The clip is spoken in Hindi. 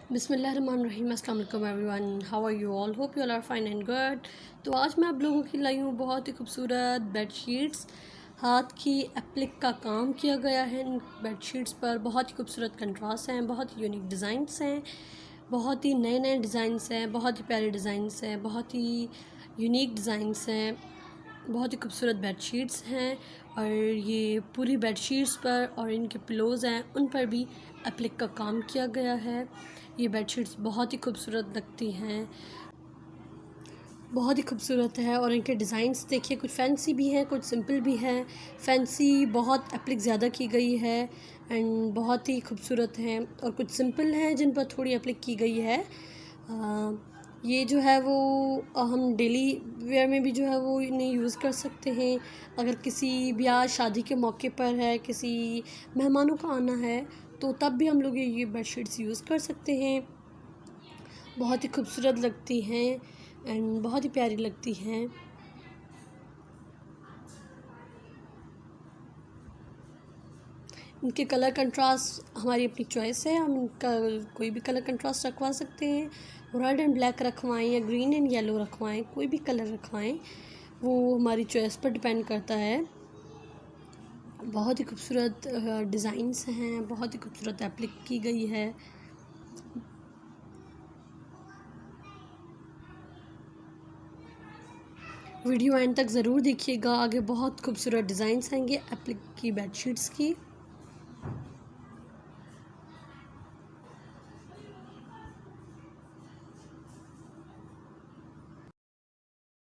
बिस्मिल्लाहिर्रहमानिर्रहीम। अस्सलाम वालेकुम everyone, how are you all, hope you all are fine and good. तो आज मैं आप लोगों की लाई हूँ बहुत ही खूबसूरत बेडशीट्स। हाथ की एप्लिक का काम किया गया है इन बेडशीट्स पर। बहुत ही खूबसूरत कंट्रास्ट हैं, बहुत ही यूनिक डिज़ाइंस हैं, बहुत ही नए नए डिज़ाइंस हैं, बहुत ही प्यारे डिज़ाइंस हैं, बहुत ही यूनिक डिज़ाइंस हैं, बहुत ही खूबसूरत बेडशीट्स हैं। और ये पूरी बेडशीट्स पर और इनके पिलोज़ हैं उन पर भी एप्लिक का काम किया गया है। ये बेडशीट्स बहुत ही खूबसूरत लगती हैं, बहुत ही खूबसूरत है। और इनके डिज़ाइंस देखिए, कुछ फैंसी भी हैं, कुछ सिंपल भी हैं। फैंसी बहुत एप्लिक ज़्यादा की गई है एंड बहुत ही खूबसूरत हैं, और कुछ सिंपल हैं जिन पर थोड़ी एप्लिक की गई है। ये जो है वो हम डेली वेयर में भी जो है वो इन्हें यूज़ कर सकते हैं। अगर किसी ब्याह शादी के मौके पर है, किसी मेहमानों का आना है, तो तब भी हम लोग ये बेडशीट्स यूज़ कर सकते हैं। बहुत ही खूबसूरत लगती हैं एंड बहुत ही प्यारी लगती हैं। इनके कलर कंट्रास्ट हमारी अपनी चॉइस है, हम इनका कोई भी कलर कंट्रास्ट रखवा सकते हैं। रेड एंड ब्लैक रखवाएं या ग्रीन एंड येलो रखवाएं, कोई भी कलर रखवाएं, वो हमारी चॉइस पर डिपेंड करता है। बहुत ही खूबसूरत डिज़ाइंस हैं, बहुत ही खूबसूरत एप्लिक की गई है। वीडियो एंड तक ज़रूर देखिएगा, आगे बहुत खूबसूरत डिज़ाइंस आएंगे एप्लिक की बेडशीट्स की।